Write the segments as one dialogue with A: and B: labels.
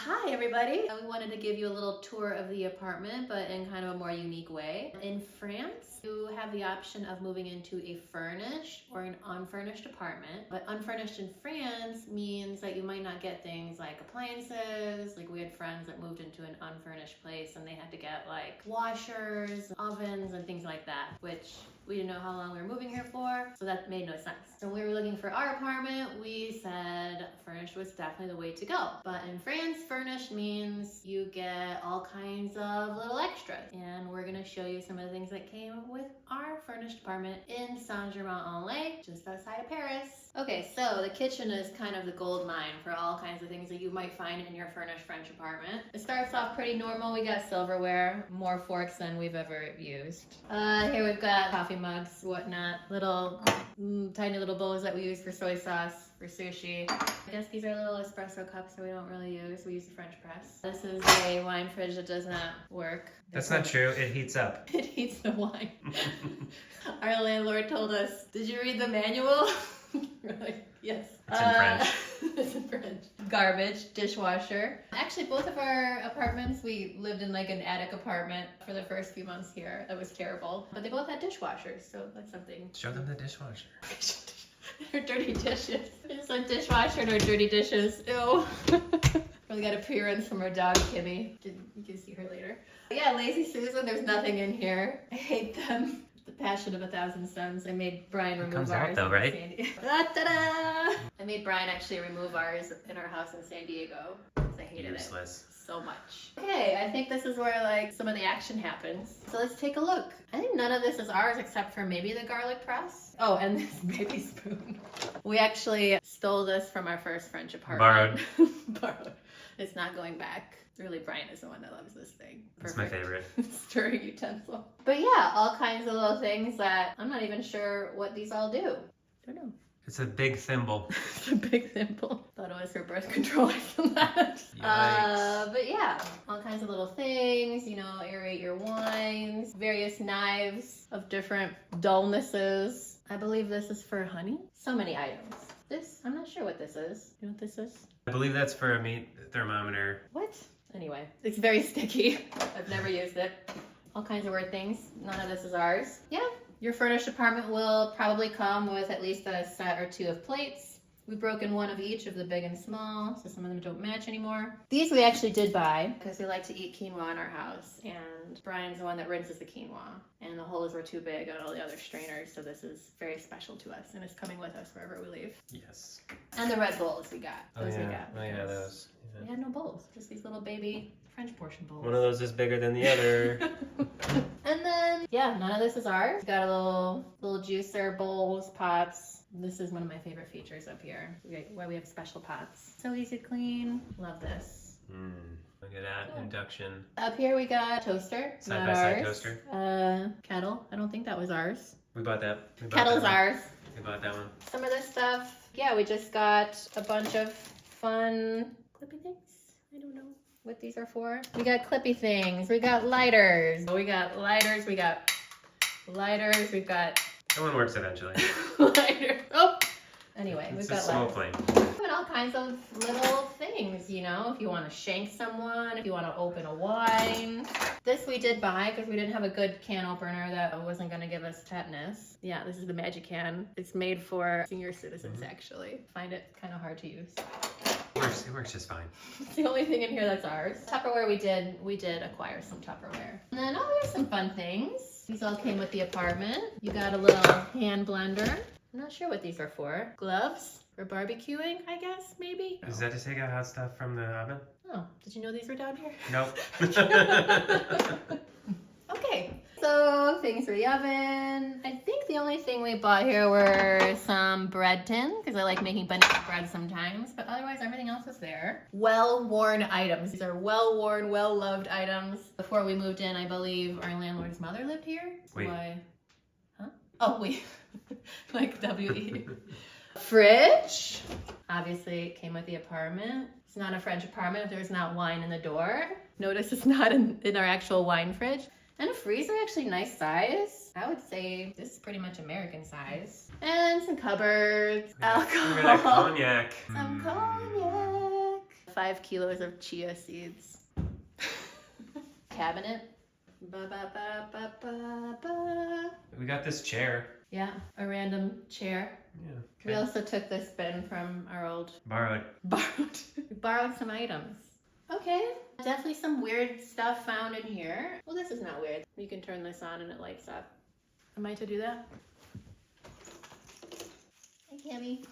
A: Hi everybody! We wanted to give you a little tour of the apartment, but in kind of a more unique way. In France, you have the option of moving into a furnished or an unfurnished apartment. But unfurnished in France means that you might not get things like appliances. Like we had friends that moved into an unfurnished place and they had to get like washers, ovens, and things like that, which we didn't know how long we were moving here for, so that made no sense. So when we were looking for our apartment, we said furnished was definitely the way to go. But in France, furnished means you get all kinds of little extras. And we're gonna show you some of the things that came with our furnished apartment in Saint-Germain-en-Laye, just outside of Paris. Okay, so the kitchen is kind of the gold mine for all kinds of things that you might find in your furnished French apartment. It starts off pretty normal. We got silverware, more forks than we've ever used. Here we've got coffee mugs, whatnot, little tiny little bowls that we use for soy sauce, for sushi. I guess these are little espresso cups that we don't really use. We use the French press. This is a wine fridge that does not work.
B: That's not true. It heats up.
A: It heats the wine. Our landlord told us, did you read the manual? We're like, yes.
B: It's in French.
A: It's in French. Garbage, dishwasher. Actually, both of our apartments, we lived in like an attic apartment for the first few months here. That was terrible. But they both had dishwashers, so that's something.
B: Show them the dishwasher.
A: They're dirty dishes. There's a dishwasher and our dirty dishes. Ew. We got appearance from our dog, Kimmy. You can see her later. But yeah, Lazy Susan, there's nothing in here. I hate them. The Passion of a Thousand Suns. I made Brian remove ours.
B: Comes out though, right?
A: Ta-da! I made Brian actually remove ours in our house in San Diego because I hated
B: Useless.
A: it so much. Okay, I think this is where like some of the action happens. So let's take a look. I think none of this is ours except for maybe the garlic press. Oh, and this baby spoon. We actually stole this from our first French apartment.
B: Borrowed.
A: Borrowed. It's not going back. Really, Brian is the one that loves this thing.
B: It's my favorite.
A: Stirring utensil. But yeah, all kinds of little things that I'm not even sure what these all do. Don't know.
B: It's a big thimble.
A: It's a big thimble. Thought it was for birth control or something. But yeah, all kinds of little things, you know, aerate your wines, various knives of different dullnesses. I believe this is for honey. So many items. This, I'm not sure what this is. You know what this is?
B: I believe that's for a meat thermometer.
A: What? Anyway, it's very sticky. I've never used it. All kinds of weird things. None of this is ours. Yeah, your furnished apartment will probably come with at least a set or two of plates. We've broken one of each of the big and small, so some of them don't match anymore. These we actually did buy because we like to eat quinoa in our house, and Brian's the one that rinses the quinoa, and the holes were too big on all the other strainers, so this is very special to us, and it's coming with us wherever we leave.
B: Yes.
A: And the red bowls we got. Those we got.
B: Oh yeah, those. Yeah.
A: We had no bowls, just these little baby French portion bowls.
B: One of those is bigger than the other.
A: And then, yeah, none of this is ours. Got a little juicer, bowls, pots. This is one of my favorite features up here, why we have special pots. So easy to clean. Love this.
B: Look at that, yeah. Induction.
A: Up here we got toaster.
B: Side by side toaster.
A: Kettle. I don't think that was ours.
B: We bought that.
A: Kettle's ours.
B: We bought that one.
A: Some of this stuff, yeah, we just got a bunch of fun clippy things. I don't know what these are for. We got clippy things. We got lighters. We got lighters. We got lighters. We've got...
B: That one works eventually.
A: Lighter. Oh! Anyway,
B: it's
A: we've got
B: smoke flame.
A: And all kinds of little things, you know, if you want to shank someone, if you want to open a wine. This we did buy because we didn't have a good can opener that wasn't going to give us tetanus. Yeah, this is the Magic Can. It's made for senior citizens, actually. Find it kind of hard to use.
B: It works just fine.
A: It's the only thing in here that's ours. Tupperware, we did acquire some Tupperware. And then, oh, there's some fun things. These all came with the apartment. You got a little hand blender. I'm not sure what these are for. Gloves for barbecuing, I guess, maybe?
B: Is that to take out hot stuff from the oven?
A: Oh, did you know these were down here?
B: Nope.
A: Okay, so things for the oven. I think the only thing we bought here were some bread tins, because I like making banana bread sometimes, but otherwise everything else was there. Well-worn items. These are well-worn, well-loved items. Before we moved in, I believe our landlord's mother lived here.
B: Wait.
A: Why? Huh? Oh, we. Like W-E. Fridge. Obviously, it came with the apartment. It's not a French apartment if there's not wine in the door. Notice it's not in our actual wine fridge. And a freezer, actually nice size. I would say this is pretty much American size. And some cupboards, alcohol.
B: Look at that cognac.
A: Some cognac. 5 kilos of chia seeds. Cabinet. Ba, ba, ba, ba, ba, ba.
B: We got this chair.
A: Yeah, a random chair.
B: Yeah.
A: We also took this bin from our old
B: Borrowed.
A: we borrowed some items. Okay, definitely some weird stuff found in here. Well, this is not weird. You can turn this on and it lights up. Am I to do that? Hi, Cammy.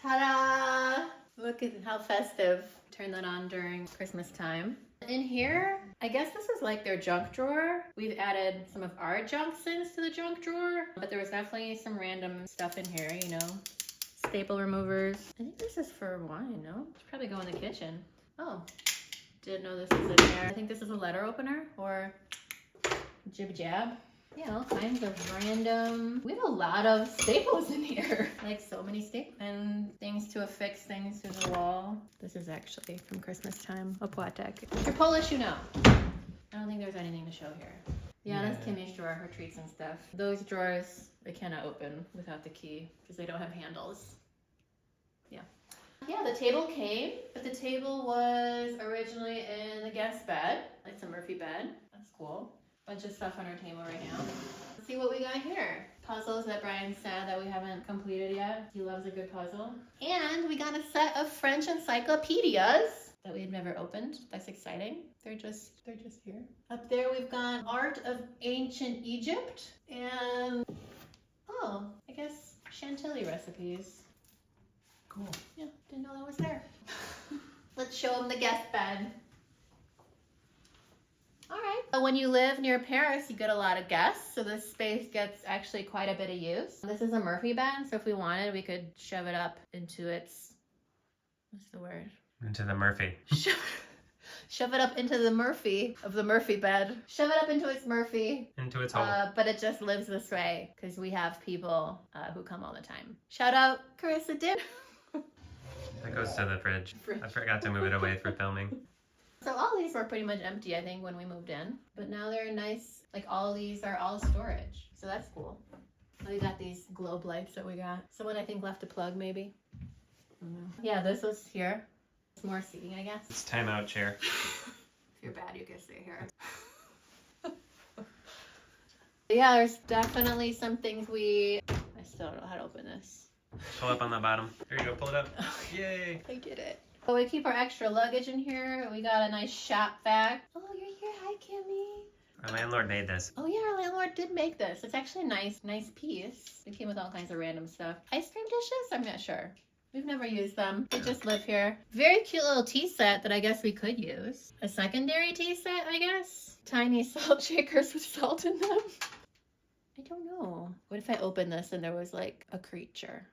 A: Ta-da! Look at how festive. Turn that on during Christmas time. In here, I guess this is like their junk drawer. We've added some of our junk since to the junk drawer, but there was definitely some random stuff in here, you know. Staple removers. I think this is for wine, no? Should probably go in the kitchen. Oh, didn't know this was in there. I think this is a letter opener or jib jab. Yeah, all kinds of random. We have a lot of staples in here. Like so many staples and things to affix things to the wall. This is actually from Christmas time. Opłatek. If you're Polish, you know. I don't think there's anything to show here. Yeah, that's Kimmy's drawer, her treats and stuff. Those drawers, they cannot open without the key because they don't have handles. Yeah. Yeah, the table came, but the table was originally in the guest bed. It's a Murphy bed. That's cool. Bunch of stuff on our table right now. Let's see what we got here. Puzzles that Brian said that we haven't completed yet. He loves a good puzzle. And we got a set of French encyclopedias that we had never opened. That's exciting. They're just here. Up there we've got Art of Ancient Egypt and I guess chantilly recipes. Cool. Yeah, didn't know that was there. Let's show them the guest bed. All right. So when you live near Paris, you get a lot of guests, so this space gets actually quite a bit of use. This is a Murphy bed, so if we wanted, we could shove it up into its, what's the word?
B: Into the Murphy.
A: Shove it up into the Murphy of the Murphy bed. Shove it up into its Murphy.
B: Into its hole.
A: But it just lives this way because we have people who come all the time. Shout out Carissa Dip.
B: That goes to the fridge. I forgot to move it away for filming.
A: So all these were pretty much empty, I think, when we moved in. But now they're nice. Like all these are all storage. So that's cool. We got these globe lights that we got. Someone I think left a plug maybe. I don't know. Yeah, this was here. It's more seating, I guess.
B: It's timeout chair.
A: If you're bad, you can stay here. Yeah, there's definitely some things I still don't know how to open this.
B: Pull up on the bottom. There you go, pull it up. Yay!
A: I did it. So we keep our extra luggage in here. We got a nice shop vac. Oh, you're here. Hi, Kimmy.
B: Our landlord made this.
A: Oh yeah, our landlord did make this. It's actually a nice piece. It came with all kinds of random stuff. Ice cream dishes? I'm not sure. We've never used them. They just live here. Very cute little tea set that I guess we could use. A secondary tea set, I guess. Tiny salt shakers with salt in them. I don't know. What if I opened this and there was like a creature?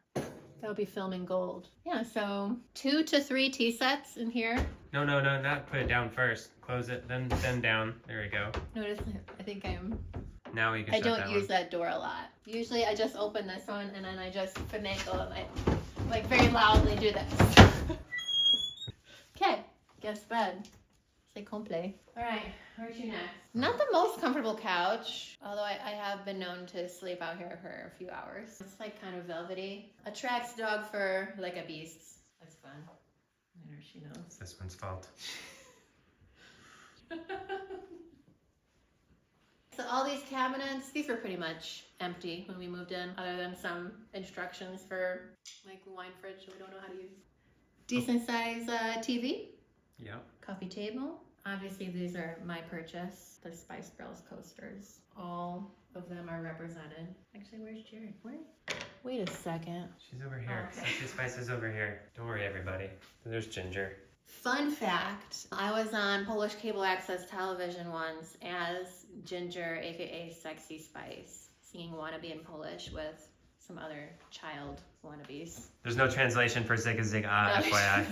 A: That would be filming gold. Yeah, so 2 to 3 tea sets in here.
B: No, not put it down first. Close it, then down. There we go.
A: Notice, I think
B: Now you can
A: I
B: shut
A: don't
B: that
A: use
B: one.
A: that door a lot. Usually I just open this one and then I just finagle and I like very loudly do this. Okay, guest bed. C'est complet. All right, where's you next? Not the most comfortable couch, although I have been known to sleep out here for a few hours. It's like kind of velvety. Attracts dog fur like a beast. That's fun. I know she knows.
B: It's this one's fault.
A: So all these cabinets, these were pretty much empty when we moved in, other than some instructions for like the wine fridge that we don't know how to use. Decent size TV,
B: Yep.
A: coffee table. Obviously these are my purchase, the Spice Girls coasters. All of them are represented. Actually, where's Jared? Where? Wait a second.
B: She's over here.
A: Oh, okay.
B: Sexy Spice is over here. Don't worry, everybody. There's Ginger.
A: Fun fact, I was on Polish cable access television once as Ginger, aka Sexy Spice, singing Wannabe in Polish with some other child wannabes.
B: There's no translation for Zigga Zig Ah, FYI.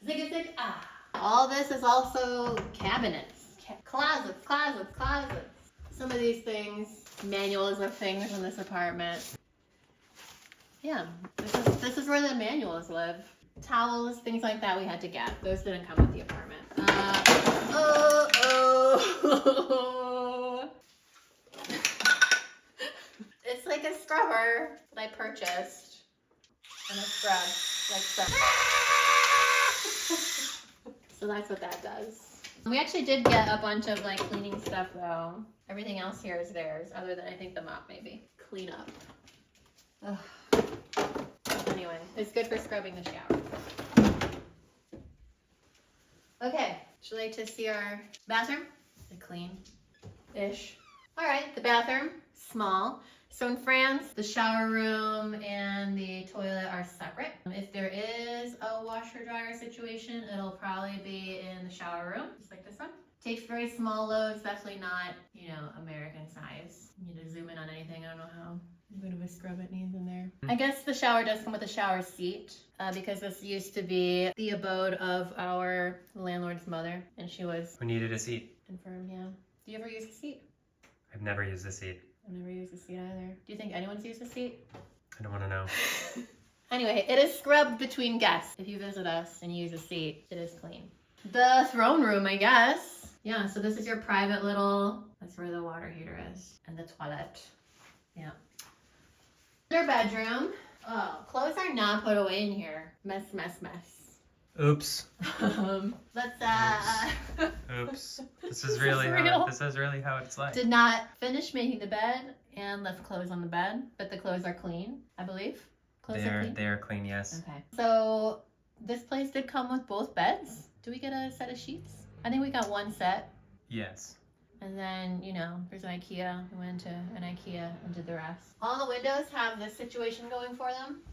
A: Zigga zig ah. All this is also cabinets, closets. Some of these things, manuals of things in this apartment. Yeah, this is where the manuals live. Towels, things like that we had to get. Those didn't come with the apartment. It's like a scrubber that I purchased and a scrub. like so. So that's what that does. We actually did get a bunch of like cleaning stuff though. Everything else here is theirs, other than I think the mop maybe. Clean up. Ugh. Anyway, it's good for scrubbing the shower. Okay, would you like to see our bathroom? Is it clean-ish? All right, the bathroom, small. So in France, the shower room and the toilet are separate. If there is a washer dryer situation, it'll probably be in the shower room, just like this one. Takes very small loads, definitely not, you know, American size. You need to zoom in on anything, I don't know how. A bit of a scrub it needs in there. I guess the shower does come with a shower seat because this used to be the abode of our landlord's mother, and she was
B: Who needed a seat?
A: infirm, yeah. Do you ever use a seat?
B: I've never used a seat.
A: I've never used a seat either. Do you think anyone's used a seat?
B: I don't want to know.
A: Anyway, it is scrubbed between guests. If you visit us and you use a seat, it is clean. The throne room, I guess. Yeah, so this is your private little, that's where the water heater is. And the toilet. Yeah. Their bedroom. Oh, clothes are not put away in here. Mess, mess, mess.
B: Oops.
A: Let's
B: Oops. This is really how it's like.
A: Did not finish making the bed and left clothes on the bed, but the clothes are clean, I believe. Clothes are clean?
B: They are clean, yes.
A: Okay. So this place did come with both beds. Do we get a set of sheets? I think we got one set.
B: Yes.
A: And then, you know, there's an IKEA. We went to an IKEA and did the rest. All the windows have this situation going for them.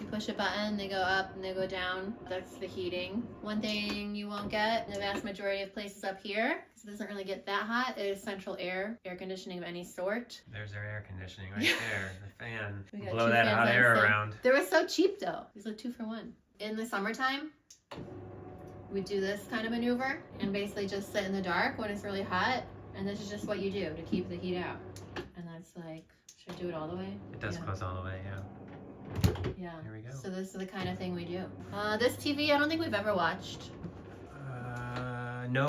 A: You push a button, they go up and they go down. That's the heating. One thing you won't get in the vast majority of places up here, because it doesn't really get that hot, is central air conditioning of any sort.
B: There's our air conditioning right there. The fan.
A: We got
B: Blow
A: two
B: that
A: fans
B: hot
A: on
B: air
A: site.
B: around.
A: They were so cheap though. It was a 2 for 1. In the summertime, we do this kind of maneuver and basically just sit in the dark when it's really hot. And this is just what you do to keep the heat out. And that's like, should I do it all the way?
B: It does close all the way, yeah.
A: Yeah.
B: Here we go.
A: So this is the kind of thing we do. This TV, I don't think we've ever watched.
B: No.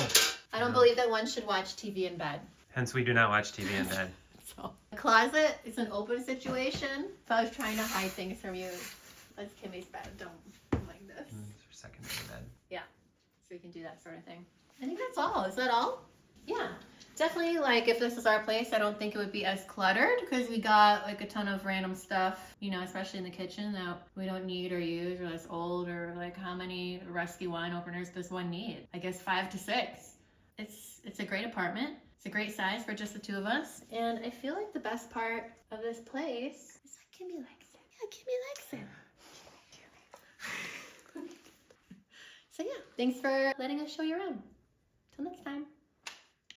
A: I don't believe that one should watch TV in bed.
B: Hence, we do not watch TV in bed.
A: So, the closet is an open situation. If I was trying to hide things from you, that's Kimmy's bed. Don't like this.
B: It's our secondary bed.
A: Yeah. So we can do that sort of thing. I think that's all. Is that all? Yeah. Definitely, like, if this was our place, I don't think it would be as cluttered because we got, like, a ton of random stuff, you know, especially in the kitchen that we don't need or use or that's old or, like, how many rusty wine openers does one need? I guess 5 to 6. It's a great apartment. It's a great size for just the two of us. And I feel like the best part of this place is that Kimmy likes it. Yeah, Kimmy likes it. So, yeah, thanks for letting us show you around.